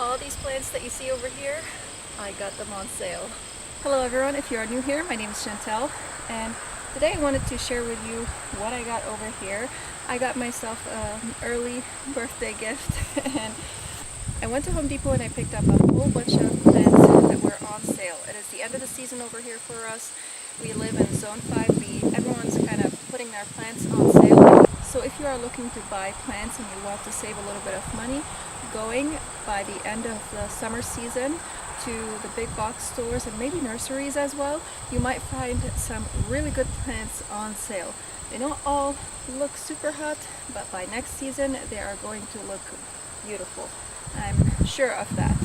all these plants that you see over here, I got them on sale. Hello everyone, if you are new here, my name is Chantel, and today I wanted to share with you what I got over here. I got myself an early birthday gift, and I went to Home Depot and I picked up a whole bunch of plants that were on sale. It is the end of the season over here for us. We live in Zone 5B. Everyone's kind of putting their plants on sale. So if you are looking to buy plants and you want to save a little bit of money, going by the end of the summer season to the big box stores and maybe nurseries as well, you might find some really good plants on sale. They don't all look super hot, but by next season they are going to look beautiful. I'm sure of that.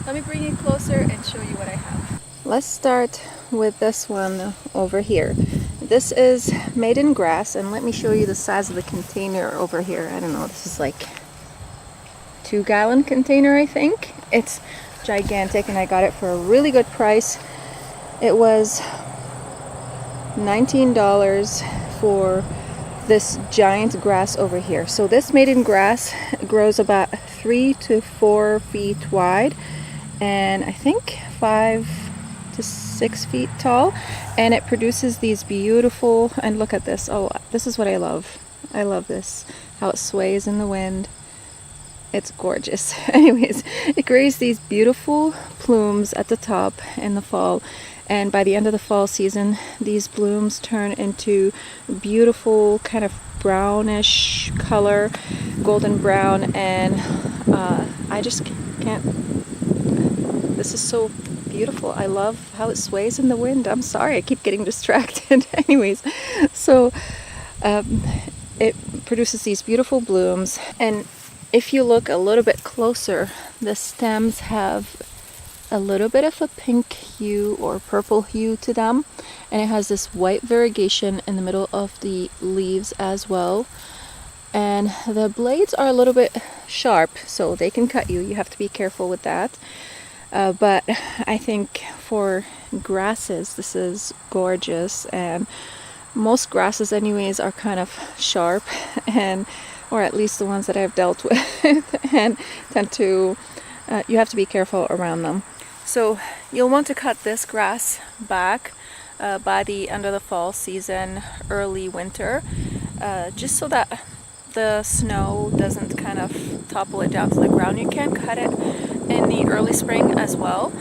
Let me bring you closer and show you what I have. Let's start with this one over here. This is made in grass, and let me show you the size of the container over here. I don't know, this is like 2-gallon container, I think. It's gigantic and I got it for a really good price. It was $19 for this giant grass over here. So this made in grass grows about 3 to 4 feet wide and I think 5 to 6 feet tall, and it produces these beautiful, and look at this. Oh, this is what I love. I love this, how it sways in the wind. It's gorgeous. Anyways, it creates these beautiful plumes at the top in the fall, and by the end of the fall season these blooms turn into beautiful kind of brownish color, golden brown, and I just can't, this is so beautiful. I love how it sways in the wind. I'm sorry, I keep getting distracted. Anyways, so it produces these beautiful blooms, and if you look a little bit closer, the stems have a little bit of a pink hue or purple hue to them, and it has this white variegation in the middle of the leaves as well. And the blades are a little bit sharp, so they can cut you. You have to be careful with that. But I think for grasses this is gorgeous, and most grasses anyways are kind of sharp, and or at least the ones that I've dealt with, and tend to, you have to be careful around them. So you'll want to cut this grass back by the end of the fall season, early winter, just so that the snow doesn't kind of topple it down to the ground. You can cut it in the early spring as well,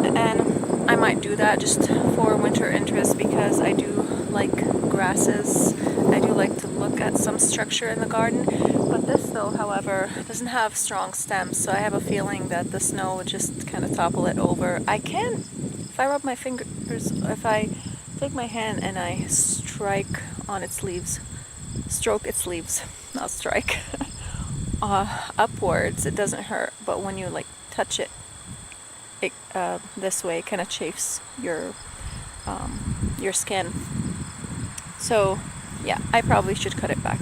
and I might do that just for winter interest because I do like grasses. I do like to look at some structure in the garden, but this though, however, doesn't have strong stems, so I have a feeling that the snow would just kind of topple it over. I can, if I rub my fingers, if I take my hand and I strike on its leaves, stroke its leaves, not strike, upwards, it doesn't hurt, but when you like touch it, this way it kind of chafes your skin. So yeah, I probably should cut it back.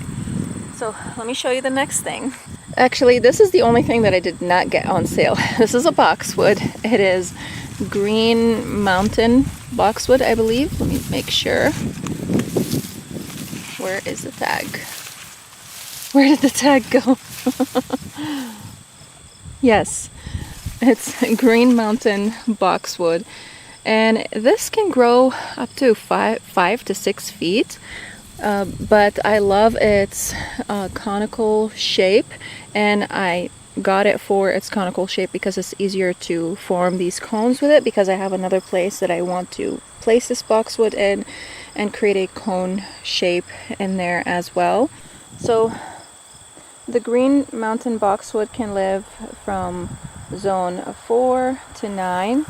So let me show you the next thing. Actually, this is the only thing that I did not get on sale. This is a boxwood. It is Green Mountain boxwood, I believe. Let me make sure. Where is the tag? Where did the tag go? Yes, it's Green Mountain boxwood, and this can grow up to 5 to 6 feet. But I love its conical shape, and I got it for its conical shape because it's easier to form these cones with it, because I have another place that I want to place this boxwood in and create a cone shape in there as well. So the Green Mountain boxwood can live from zone 4 to 9,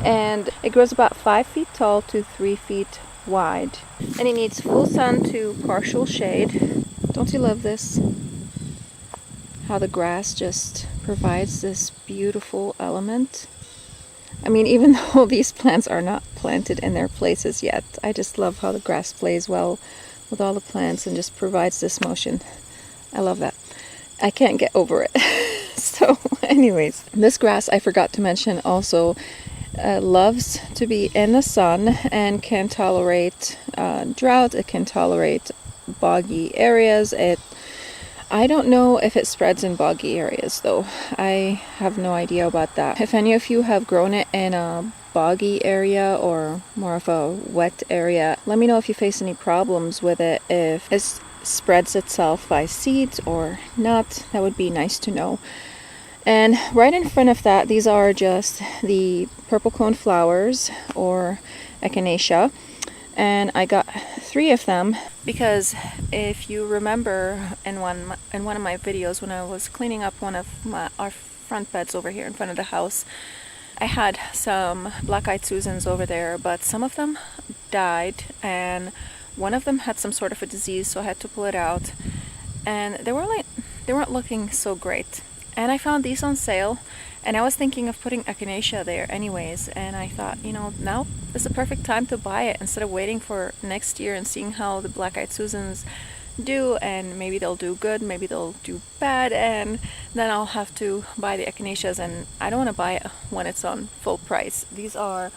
and it grows about 5 feet tall to 3 feet wide, and it needs full sun to partial shade. Don't you love this? How the grass just provides this beautiful element. I mean, even though these plants are not planted in their places yet, I just love how the grass plays well with all the plants and just provides this motion. I love that. I can't get over it. So anyways, this grass, I forgot to mention also, loves to be in the sun and can tolerate drought. It can tolerate boggy areas. It I don't know if it spreads in boggy areas though. I have no idea about that. If any of you have grown it in a boggy area or more of a wet area, let me know if you face any problems with it, if it spreads itself by seeds or not. That would be nice to know. And right in front of that, these are just the purple cone flowers or echinacea. And I got 3 of them because if you remember in one of my videos when I was cleaning up one of our front beds over here in front of the house, I had some black-eyed Susans over there, but some of them died and one of them had some sort of a disease, so I had to pull it out, and they weren't looking so great. And I found these on sale, and I was thinking of putting echinacea there anyways, and I thought, you know, now is the perfect time to buy it instead of waiting for next year and seeing how the black-eyed Susans do, and maybe they'll do good, maybe they'll do bad, and then I'll have to buy the echinaceas, and I don't want to buy it when it's on full price. These are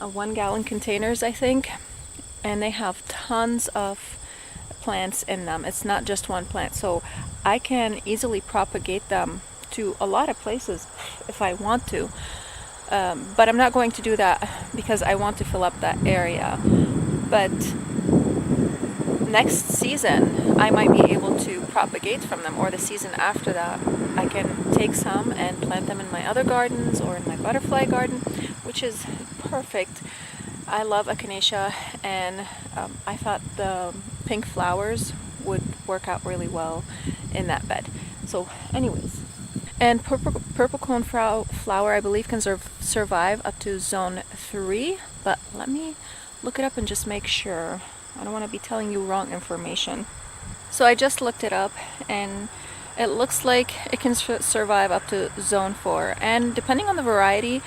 1-gallon containers, I think, and they have tons of plants in them. It's not just one plant, so I can easily propagate them to a lot of places if I want to, but I'm not going to do that because I want to fill up that area. But next season I might be able to propagate from them, or the season after that I can take some and plant them in my other gardens or in my butterfly garden, which is perfect. I love echinacea, and I thought the pink flowers would work out really well in that bed. So anyways, and purple cone flower I believe can survive up to zone 3, but let me look it up and just make sure. I don't want to be telling you wrong information. So I just looked it up, and it looks like it can survive up to zone 4, and depending on the variety,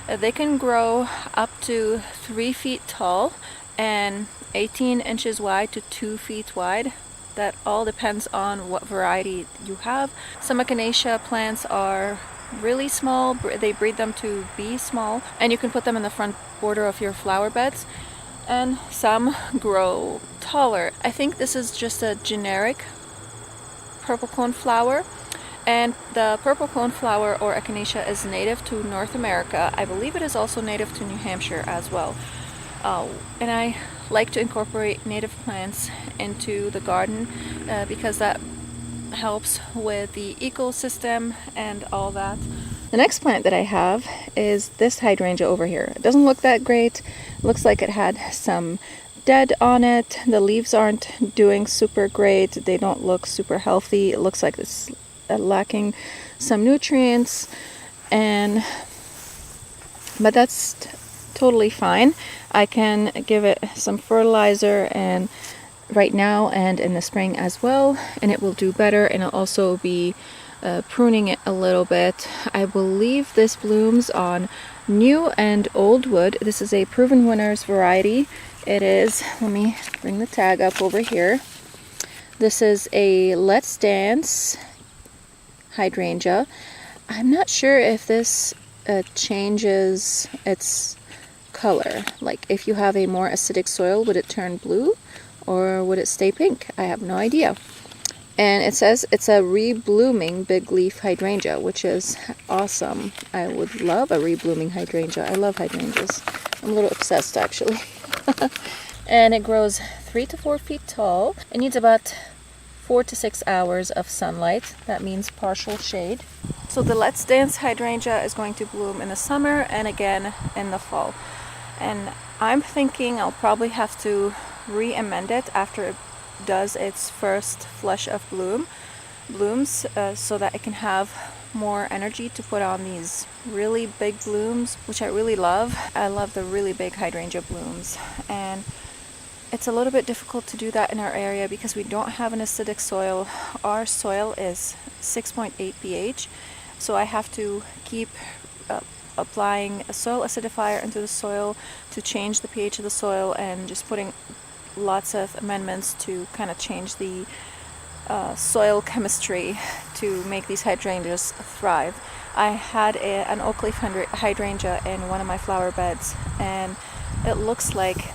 they can grow up to 3 feet tall and 18 inches wide to 2 feet wide. That all depends on what variety you have. Some echinacea plants are really small. They breed them to be small, and you can put them in the front border of your flower beds. And some grow taller. I think this is just a generic purple cone flower. And the purple cone flower or echinacea is native to North America. I believe it is also native to New Hampshire as well. And I like to incorporate native plants into the garden because that helps with the ecosystem and all that. The next plant that I have is this hydrangea over here. It doesn't look that great. It looks like it had some dead on it. The leaves aren't doing super great. They don't look super healthy. It looks like it's lacking some nutrients, but that's totally fine. I can give it some fertilizer and right now and in the spring as well, and it will do better, and I'll also be pruning it a little bit. I believe this blooms on new and old wood. This is a Proven Winners variety. It is, let me bring the tag up over here. This is a Let's Dance hydrangea. I'm not sure if this changes its color. Like if you have a more acidic soil, would it turn blue or would it stay pink? I have no idea. And it says it's a reblooming big leaf hydrangea, which is awesome. I would love a reblooming hydrangea. I love hydrangeas. I'm a little obsessed actually. And it grows 3 to 4 feet tall. It needs about 4 to 6 hours of sunlight. That means partial shade. So the Let's Dance hydrangea is going to bloom in the summer and again in the fall. And I'm thinking I'll probably have to re-amend it after it does its first flush of blooms so that it can have more energy to put on these really big blooms, which I really love. I love the really big hydrangea blooms, and it's a little bit difficult to do that in our area because we don't have an acidic soil. Our soil is 6.8 pH, so I have to keep applying a soil acidifier into the soil to change the pH of the soil, and just putting lots of amendments to kind of change the soil chemistry to make these hydrangeas thrive. I had an oak leaf hydrangea in one of my flower beds, and it looks like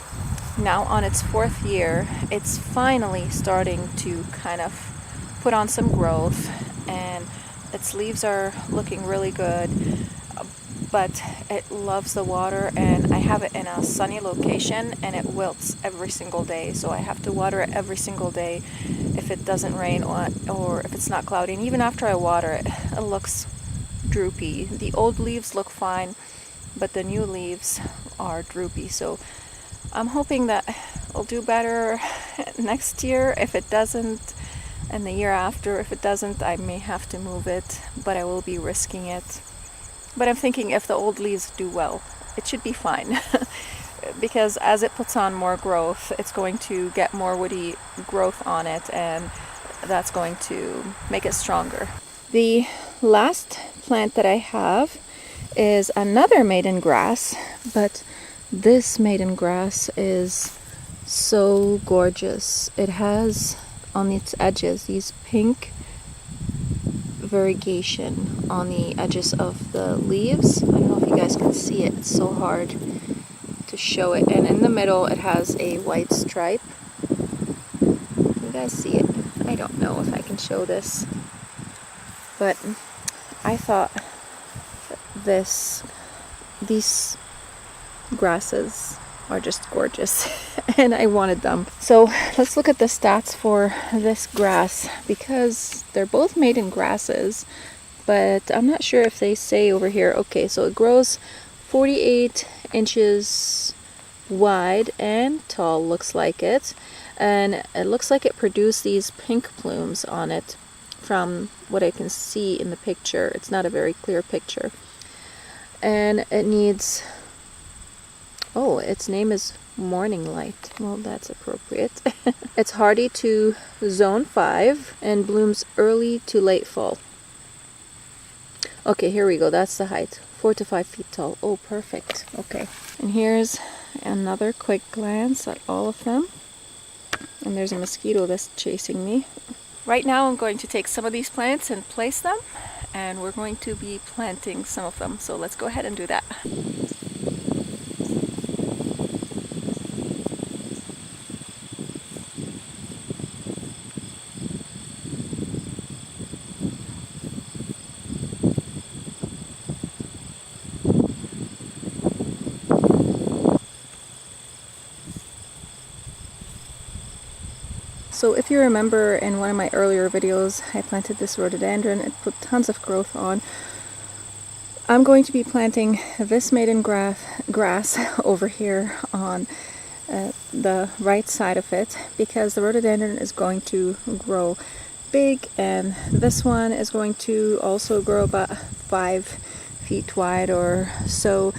now on its 4th year it's finally starting to kind of put on some growth, and its leaves are looking really good, but it loves the water, and I have it in a sunny location and it wilts every single day, so I have to water it every single day if it doesn't rain or if it's not cloudy. And even after I water it, it looks droopy. The old leaves look fine, but the new leaves are droopy, so I'm hoping that it'll do better next year. If it doesn't, and the year after, if it doesn't, I may have to move it, but I will be risking it. But I'm thinking if the old leaves do well, it should be fine. Because as it puts on more growth, it's going to get more woody growth on it, and that's going to make it stronger. The last plant that I have is another maiden grass, but this maiden grass is so gorgeous. It has on its edges these pink variegation on the edges of the leaves. I don't know if you guys can see it, it's so hard to show it. And in the middle it has a white stripe. Can you guys see it? I don't know if I can show this, but I thought these grasses are just gorgeous and I wanted them. So let's look at the stats for this grass, because they're both maiden grasses, but I'm not sure if they say over here. Okay, so it grows 48 inches wide and tall, looks like it, and it looks like it produced these pink plumes on it from what I can see in the picture. It's not a very clear picture. And it needs, oh, its name is Morning Light. Well, that's appropriate. It's hardy to zone 5 and blooms early to late fall. Okay, here we go. That's the height. 4 to 5 feet tall. Oh, perfect. Okay. And here's another quick glance at all of them. And there's a mosquito that's chasing me. Right now I'm going to take some of these plants and place them, and we're going to be planting some of them. So let's go ahead and do that. So if you remember in one of my earlier videos, I planted this rhododendron. It put tons of growth on. I'm going to be planting this maiden grass over here on the right side of it, because the rhododendron is going to grow big, and this one is going to also grow about 5 feet wide or so.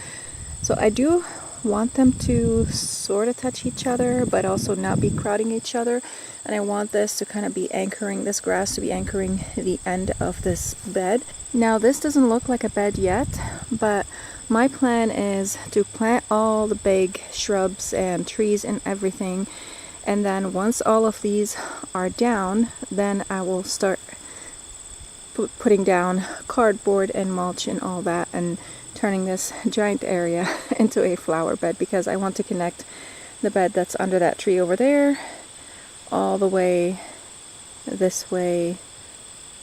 So I do want them to sort of touch each other, but also not be crowding each other. And I want this to kind of be anchoring, this grass to be anchoring the end of this bed. Now this doesn't look like a bed yet, but my plan is to plant all the big shrubs and trees and everything, and then once all of these are down, then I will start putting down cardboard and mulch and all that, and turning this giant area into a flower bed, because I want to connect the bed that's under that tree over there all the way this way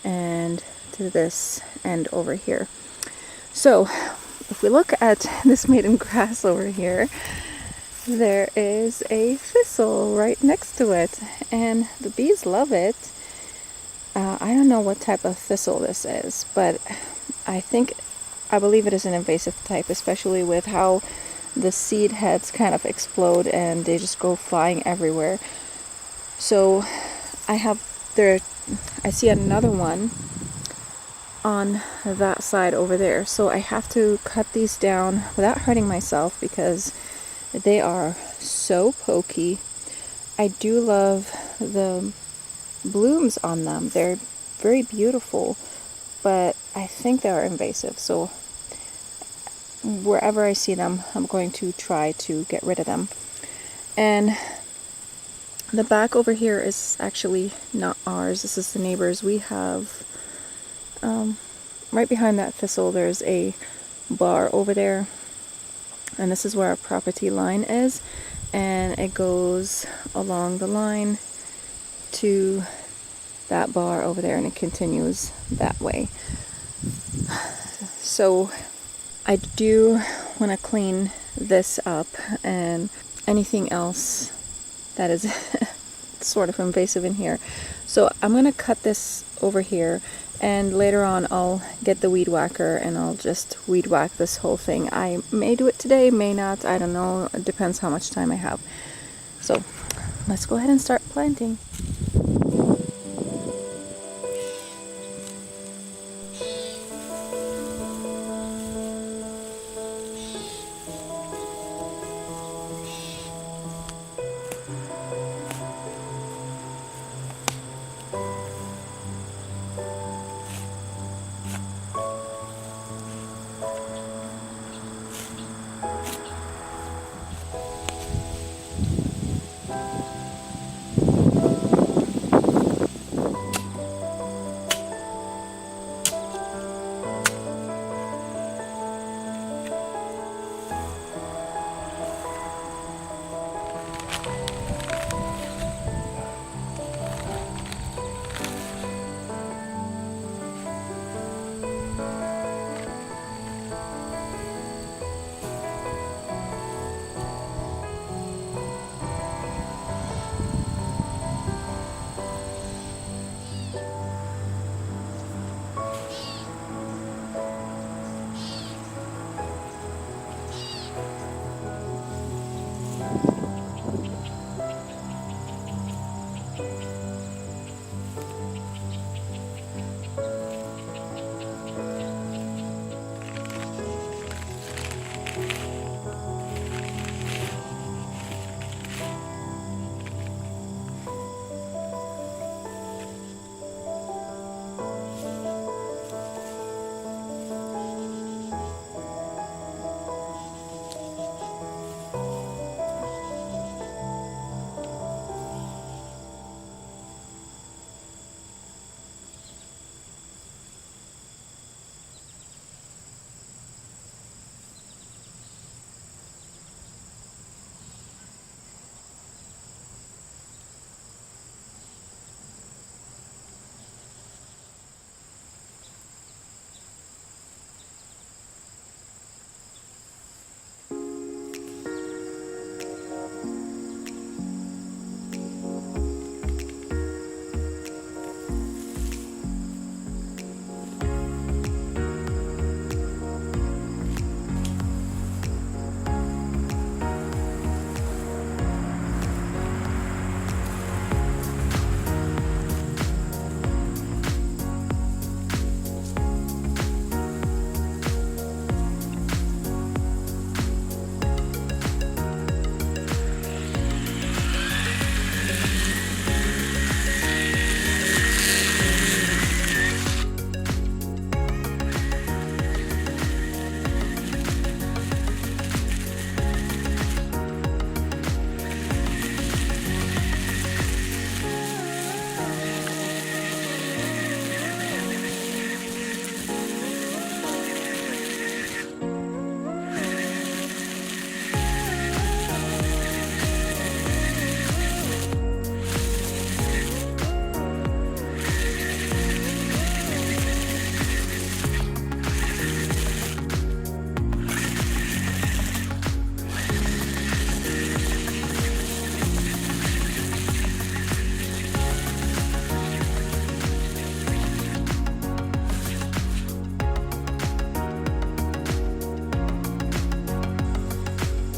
and to this end over here. So if we look at this maiden grass over here, there is a thistle right next to it, and the bees love it. I don't know what type of thistle this is, but I believe it is an invasive type, especially with how the seed heads kind of explode and they just go flying everywhere. So I see another one on that side over there. So I have to cut these down without hurting myself, because they are so pokey. I do love the blooms on them. They're very beautiful, but I think they are invasive. So wherever I see them, I'm going to try to get rid of them. And the back over here is actually not ours. This is the neighbor's. We have, right behind that thistle, there's a bar over there. And this is where our property line is. And it goes along the line to that bar over there and it continues that way. So I do want to clean this up and anything else that is sort of invasive in here. So I'm going to cut this over here, and later on I'll get the weed whacker and I'll just weed whack this whole thing. I may do it today, may not, I don't know. It depends how much time I have. So let's go ahead and start planting.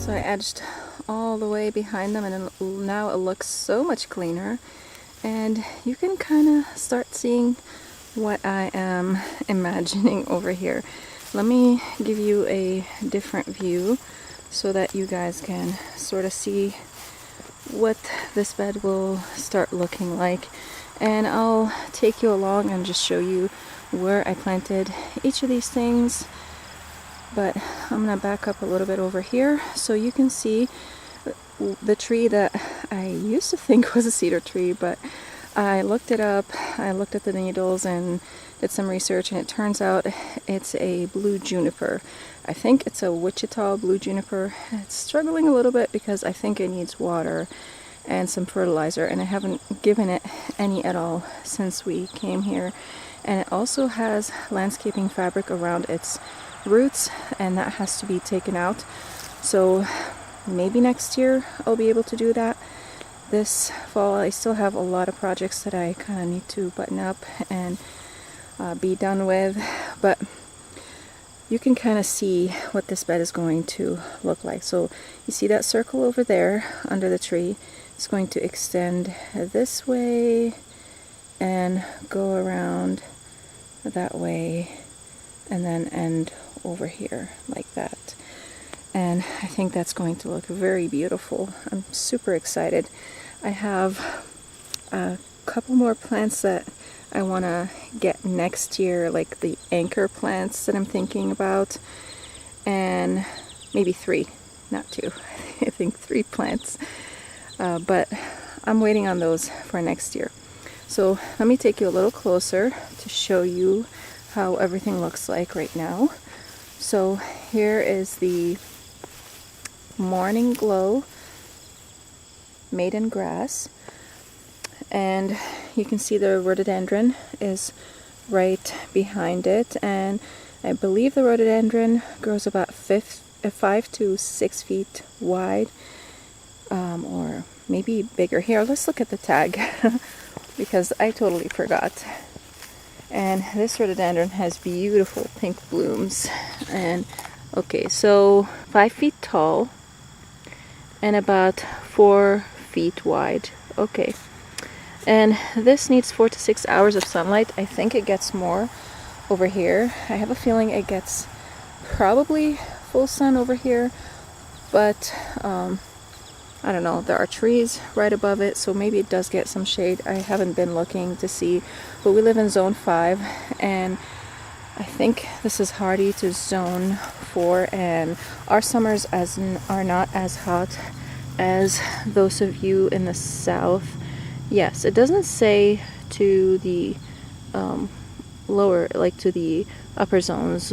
So I edged all the way behind them, and now it looks so much cleaner, and you can kind of start seeing what I am imagining over here. Let me give you a different view so that you guys can sort of see what this bed will start looking like, and I'll take you along and just show you where I planted each of these things. But I'm gonna back up a little bit over here so you can see the tree that I used to think was a cedar tree, but I looked it up, I looked at the needles and did some research, and it turns out it's a blue juniper. I think it's a Wichita blue juniper. It's struggling a little bit because I think it needs water, and some fertilizer, and I haven't given it any at all since we came here. And it also has landscaping fabric around its roots, and that has to be taken out. So maybe next year I'll be able to do that. This fall I still have a lot of projects that I kind of need to button up and be done with, but you can kind of see what this bed is going to look like. So you see that circle over there under the tree? It's going to extend this way and go around that way and then end over here like that. And I think that's going to look very beautiful. I'm super excited. I have a couple more plants that I want to get next year, like the anchor plants that I'm thinking about, and maybe 3, not 2. I think 3 plants, but I'm waiting on those for next year. So let me take you a little closer to show you how everything looks like right now. So here is the Morning Glow maiden grass, and you can see the rhododendron is right behind it, and I believe the rhododendron grows about 5 to 6 feet wide, or maybe bigger. Here, let's look at the tag because I totally forgot. And this rhododendron has beautiful pink blooms. And okay, so 5 feet tall and about 4 feet wide. Okay, and this needs 4 to 6 hours of sunlight. I think it gets more over here. I have a feeling it gets probably full sun over here, but I don't know. There are trees right above it, so maybe it does get some shade. I haven't been looking to see, but we live in zone 5, and I think this is hardy to zone 4, and our summers are not as hot as those of you in the south. Yes, it doesn't say to the lower, like to the upper zones.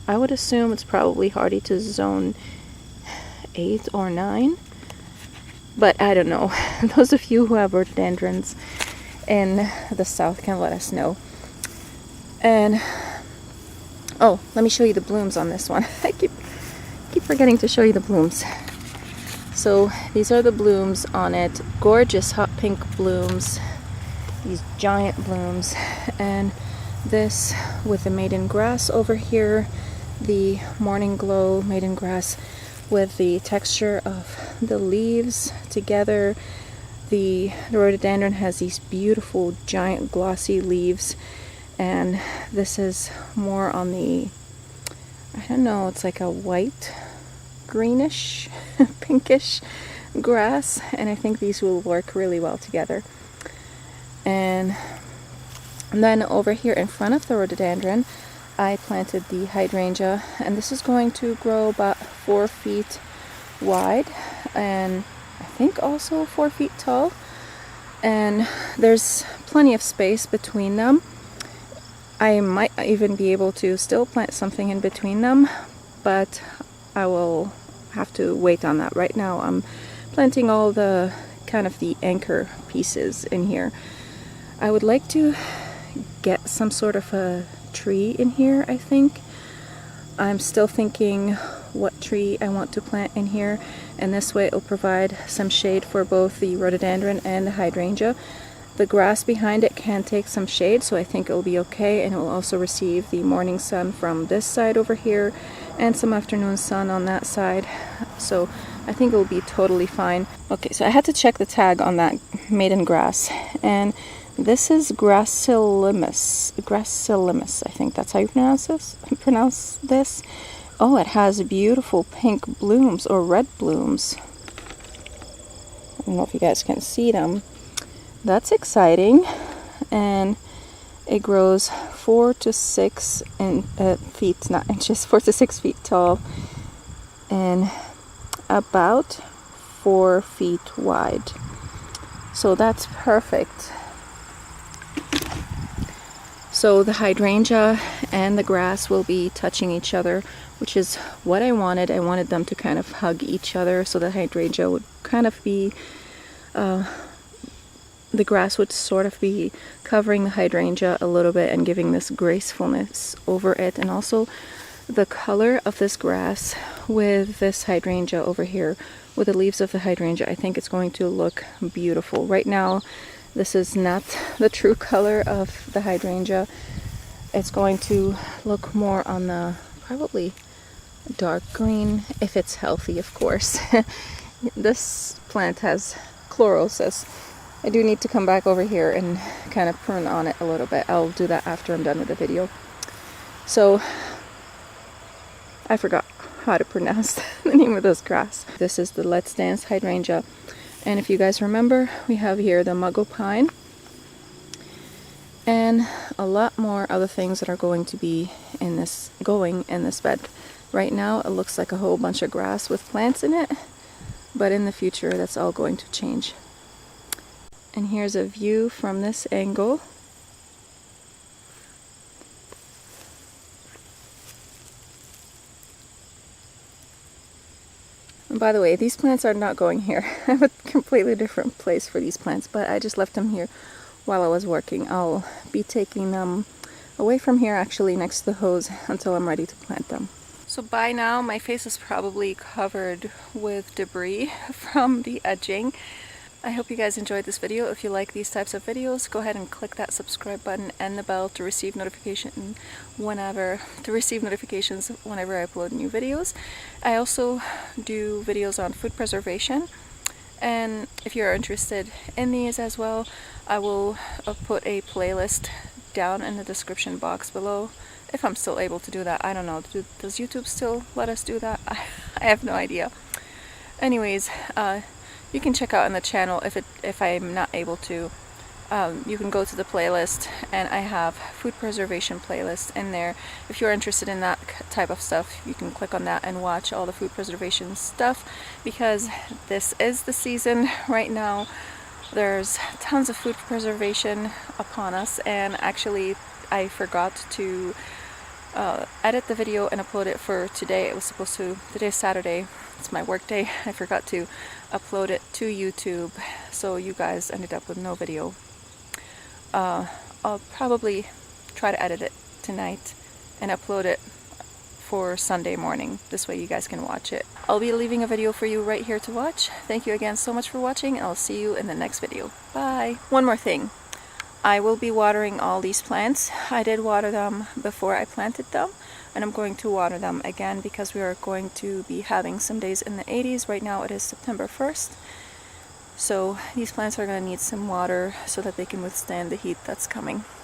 I would assume it's probably hardy to zone 8 or 9, but I don't know. Those of you who have rhododendrons in the south can let us know. And oh, let me show you the blooms on this one. I keep forgetting to show you the blooms. So these are the blooms on it. Gorgeous hot pink blooms, these giant blooms. And this with the maiden grass over here, the Morning Glow maiden grass with the texture of the leaves together. The rhododendron has these beautiful giant glossy leaves, and this is more on the, I don't know, it's like a white greenish pinkish grass, and I think these will work really well together. And then over here in front of the rhododendron I planted the hydrangea, and this is going to grow about 4 feet wide and I think also 4 feet tall, and there's plenty of space between them. I might even be able to still plant something in between them, but I will have to wait on that. Right now I'm planting all the kind of the anchor pieces in here. I would like to get some sort of a tree in here, I think. I'm still thinking what tree I want to plant in here, and this way it will provide some shade for both the rhododendron and the hydrangea. The grass behind it can take some shade, so I think it will be okay, and it will also receive the morning sun from this side over here and some afternoon sun on that side, so I think it will be totally fine. Okay, so I had to check the tag on that maiden grass, and this is Gracilis, I think that's how you pronounce this. Oh, it has beautiful pink blooms, or red blooms. I don't know if you guys can see them. That's exciting. And it grows 4 to 6 feet, not inches, 4 to 6 feet tall, and about 4 feet wide. So that's perfect. So the hydrangea and the grass will be touching each other, which is what I wanted. I wanted them to kind of hug each other, so the hydrangea would kind of be, the grass would sort of be covering the hydrangea a little bit and giving this gracefulness over it. And also the color of this grass with this hydrangea over here, with the leaves of the hydrangea, I think it's going to look beautiful. Right now, this is not the true color of the hydrangea. It's going to look more on the probably dark green, if it's healthy, of course. This plant has chlorosis. I do need to come back over here and kind of prune on it a little bit. I'll do that after I'm done with the video. So, I forgot how to pronounce the name of this grass. This is the Let's Dance hydrangea. And if you guys remember, we have here the Muggle pine. And a lot more other things that are going to be in this bed. Right now it looks like a whole bunch of grass with plants in it, but in the future that's all going to change. And here's a view from this angle. And by the way, these plants are not going here. I have a completely different place for these plants, but I just left them here while I was working. I'll be taking them away from here, actually next to the hose, until I'm ready to plant them. So by now my face is probably covered with debris from the edging. I hope you guys enjoyed this video. If you like these types of videos, go ahead and click that subscribe button and the bell to receive notifications whenever I upload new videos. I also do videos on food preservation, and if you're interested in these as well, I will put a playlist down in the description box below. If I'm still able to do that, I don't know. Does YouTube still let us do that? I have no idea. Anyways, you can check out on the channel if I'm not able to. You can go to the playlist, and I have food preservation playlist in there. If you're interested in that type of stuff, you can click on that and watch all the food preservation stuff, because this is the season right now. There's tons of food preservation upon us, and actually I forgot to edit the video and upload it for today. It was supposed to, today's Saturday, it's my work day. I forgot to upload it to YouTube, so you guys ended up with no video. I'll probably try to edit it tonight and upload it for Sunday morning. This way you guys can watch it. I'll be leaving a video for you right here to watch. Thank you again so much for watching, and I'll see you in the next video. Bye! One more thing. I will be watering all these plants. I did water them before I planted them, and I'm going to water them again because we are going to be having some days in the 80s. Right now it is September 1st. So these plants are going to need some water so that they can withstand the heat that's coming.